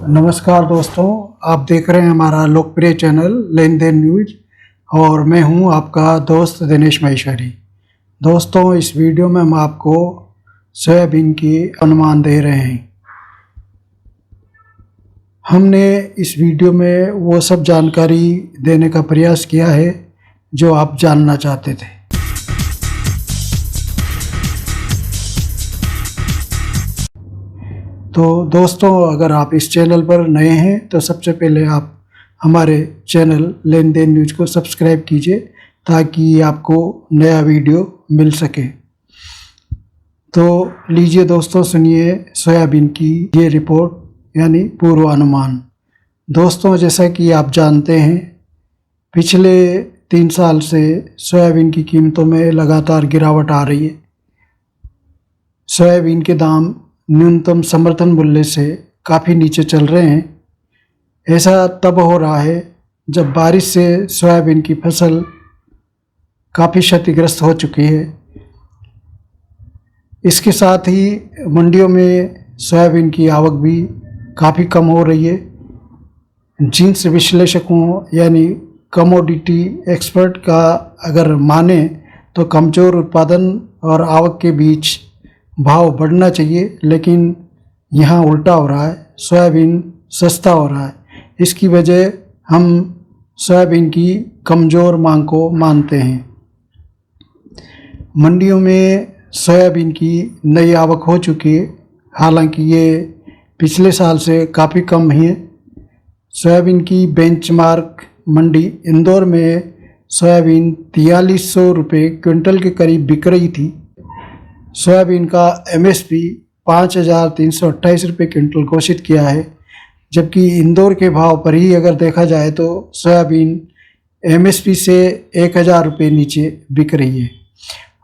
नमस्कार दोस्तों, आप देख रहे हैं हमारा लोकप्रिय चैनल लेन देन न्यूज और मैं हूं आपका दोस्त दिनेश माहेश्वरी। दोस्तों, इस वीडियो में हम आपको सोयाबीन की अनुमान दे रहे हैं। हमने इस वीडियो में वो सब जानकारी देने का प्रयास किया है जो आप जानना चाहते थे। तो दोस्तों, अगर आप इस चैनल पर नए हैं तो सबसे पहले आप हमारे चैनल लेन देन न्यूज को सब्सक्राइब कीजिए ताकि आपको नया वीडियो मिल सके। तो लीजिए दोस्तों, सुनिए सोयाबीन की ये रिपोर्ट यानी पूर्वानुमान। दोस्तों, जैसा कि आप जानते हैं, पिछले 3 साल से सोयाबीन की कीमतों में लगातार गिरावट आ रही है। सोयाबीन के दाम न्यूनतम समर्थन मूल्य से काफ़ी नीचे चल रहे हैं। ऐसा तब हो रहा है जब बारिश से सोयाबीन की फसल काफ़ी क्षतिग्रस्त हो चुकी है। इसके साथ ही मंडियों में सोयाबीन की आवक भी काफ़ी कम हो रही है। जिन विश्लेषकों यानी कमोडिटी एक्सपर्ट का अगर माने तो कमज़ोर उत्पादन और आवक के बीच भाव बढ़ना चाहिए, लेकिन यहाँ उल्टा हो रहा है। सोयाबीन सस्ता हो रहा है। इसकी वजह हम सोयाबीन की कमज़ोर मांग को मानते हैं। मंडियों में सोयाबीन की नई आवक हो चुकी है, हालांकि ये पिछले साल से काफ़ी कम ही है। सोयाबीन की बेंचमार्क मंडी इंदौर में सोयाबीन 4300 रुपये क्विंटल के करीब बिक रही थी। सोयाबीन का MSP 5328 रुपये क्विंटल घोषित किया है, जबकि इंदौर के भाव पर ही अगर देखा जाए तो सोयाबीन MSP से 1000 रुपये नीचे बिक रही है।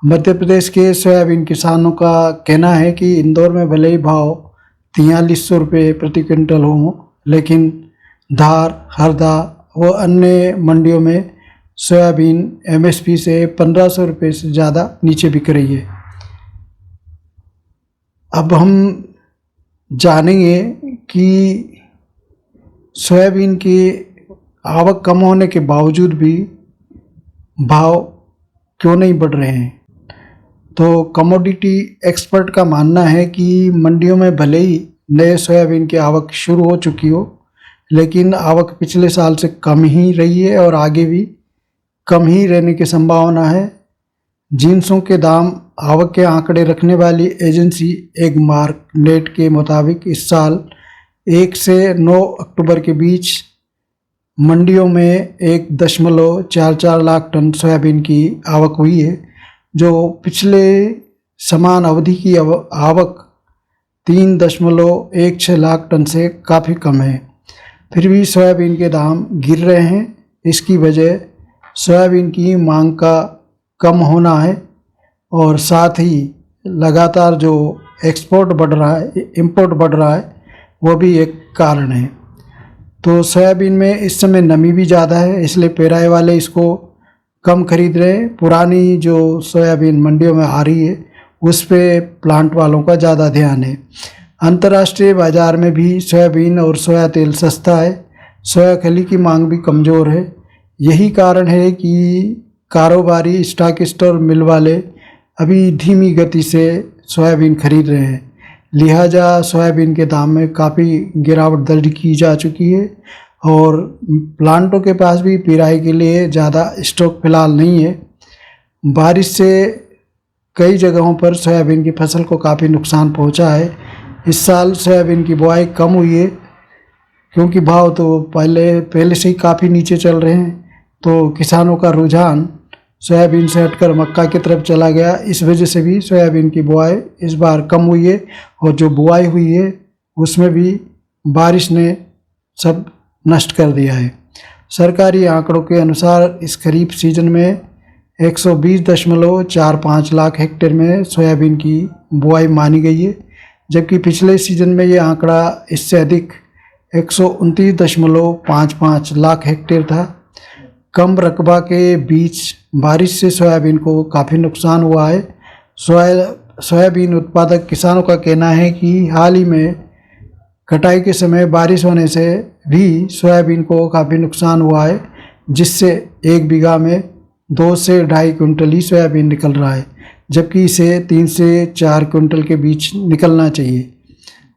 मध्य प्रदेश के सोयाबीन किसानों का कहना है कि इंदौर में भले ही भाव 4300 रुपये प्रति क्विंटल हो, लेकिन धार, हरदा व अन्य मंडियों में सोयाबीन MSP से 1500 रुपये से ज़्यादा नीचे बिक रही है। अब हम जानेंगे कि सोयाबीन की आवक कम होने के बावजूद भी भाव क्यों नहीं बढ़ रहे हैं। तो कमोडिटी एक्सपर्ट का मानना है कि मंडियों में भले ही नए सोयाबीन की आवक शुरू हो चुकी हो, लेकिन आवक पिछले साल से कम ही रही है और आगे भी कम ही रहने की संभावना है। जिंसों के दाम आवक के आंकड़े रखने वाली एजेंसी एगमार्क नेट के मुताबिक इस साल 1 से 9 अक्टूबर के बीच मंडियों में 1.44 लाख टन सोयाबीन की आवक हुई है, जो पिछले समान अवधि की आवक 3.16 लाख टन से काफ़ी कम है। फिर भी सोयाबीन के दाम गिर रहे हैं। इसकी वजह सोयाबीन की मांग का कम होना है और साथ ही लगातार जो एक्सपोर्ट बढ़ रहा है, इंपोर्ट बढ़ रहा है, वो भी एक कारण है। तो सोयाबीन में इस समय नमी भी ज़्यादा है, इसलिए पेराई वाले इसको कम खरीद रहे हैं। पुरानी जो सोयाबीन मंडियों में आ रही है उस पे प्लांट वालों का ज़्यादा ध्यान है। अंतर्राष्ट्रीय बाज़ार में भी सोयाबीन और सोया तेल सस्ता है। सोया खली की मांग भी कमज़ोर है। यही कारण है कि कारोबारी, स्टॉकिस्ट और मिल वाले अभी धीमी गति से सोयाबीन खरीद रहे हैं। लिहाजा सोयाबीन के दाम में काफ़ी गिरावट दर्ज की जा चुकी है और प्लांटों के पास भी पेराई के लिए ज़्यादा स्टॉक फिलहाल नहीं है। बारिश से कई जगहों पर सोयाबीन की फसल को काफ़ी नुकसान पहुंचा है। इस साल सोयाबीन की बुआई कम हुई है क्योंकि भाव तो पहले से ही काफ़ी नीचे चल रहे हैं। तो किसानों का रुझान सोयाबीन से हटकर मक्का की तरफ चला गया। इस वजह से भी सोयाबीन की बुआई इस बार कम हुई है और जो बुआई हुई है उसमें भी बारिश ने सब नष्ट कर दिया है। सरकारी आंकड़ों के अनुसार इस खरीफ सीजन में 120.45 लाख हेक्टेयर में सोयाबीन की बुआई मानी गई है, जबकि पिछले सीजन में ये आंकड़ा इससे अधिक 129.55 लाख हेक्टेयर था। कम रकबा के बीच बारिश से सोयाबीन को काफ़ी नुकसान हुआ है। सोयाबीन उत्पादक किसानों का कहना है कि हाल ही में कटाई के समय बारिश होने से भी सोयाबीन को काफ़ी नुकसान हुआ है, जिससे 1 बीघा में 2 से 2.5 क्विंटल ही सोयाबीन निकल रहा है, जबकि इसे 3 से 4 क्विंटल के बीच निकलना चाहिए।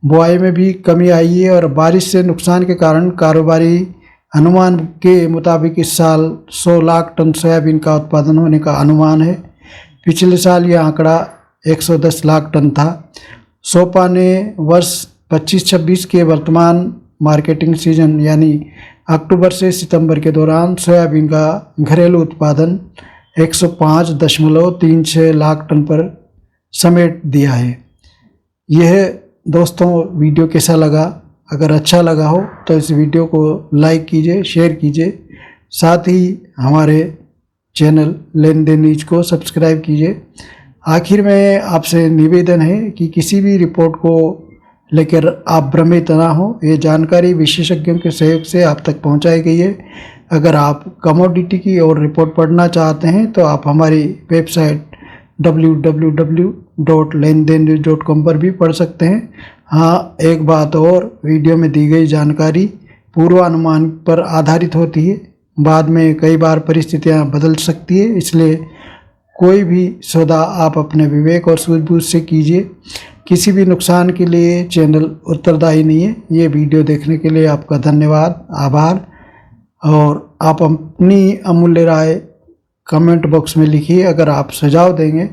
बुआई में भी कमी आई है और बारिश से नुकसान के कारण कारोबारी अनुमान के मुताबिक इस साल 100 लाख टन सोयाबीन का उत्पादन होने का अनुमान है। पिछले साल यह आंकड़ा 110 लाख टन था। सोपा ने वर्ष 25-26 के वर्तमान मार्केटिंग सीजन यानी अक्टूबर से सितंबर के दौरान सोयाबीन का घरेलू उत्पादन 105.36 लाख टन पर समेट दिया है। यह दोस्तों वीडियो कैसा लगा? अगर अच्छा लगा हो तो इस वीडियो को लाइक कीजिए, शेयर कीजिए, साथ ही हमारे चैनल लेन देन न्यूज को सब्सक्राइब कीजिए। आखिर में आपसे निवेदन है कि किसी भी रिपोर्ट को लेकर आप भ्रमित ना हो। ये जानकारी विशेषज्ञों के सहयोग से आप तक पहुंचाई गई है। अगर आप कमोडिटी की और रिपोर्ट पढ़ना चाहते हैं तो आप हमारी वेबसाइट www.lendennews.com पर भी पढ़ सकते हैं। हाँ, एक बात और, वीडियो में दी गई जानकारी पूर्वानुमान पर आधारित होती है। बाद में कई बार परिस्थितियाँ बदल सकती है, इसलिए कोई भी सौदा आप अपने विवेक और सूझबूझ से कीजिए। किसी भी नुकसान के लिए चैनल उत्तरदायी नहीं है। ये वीडियो देखने के लिए आपका धन्यवाद, आभार। और आप अपनी अमूल्य राय कमेंट बॉक्स में लिखिए। अगर आप सुझाव देंगे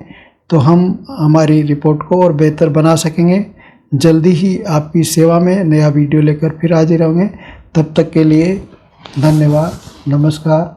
तो हम हमारी रिपोर्ट को और बेहतर बना सकेंगे। जल्दी ही आपकी सेवा में नया वीडियो लेकर फिर हाजिर होंगे। तब तक के लिए धन्यवाद, नमस्कार।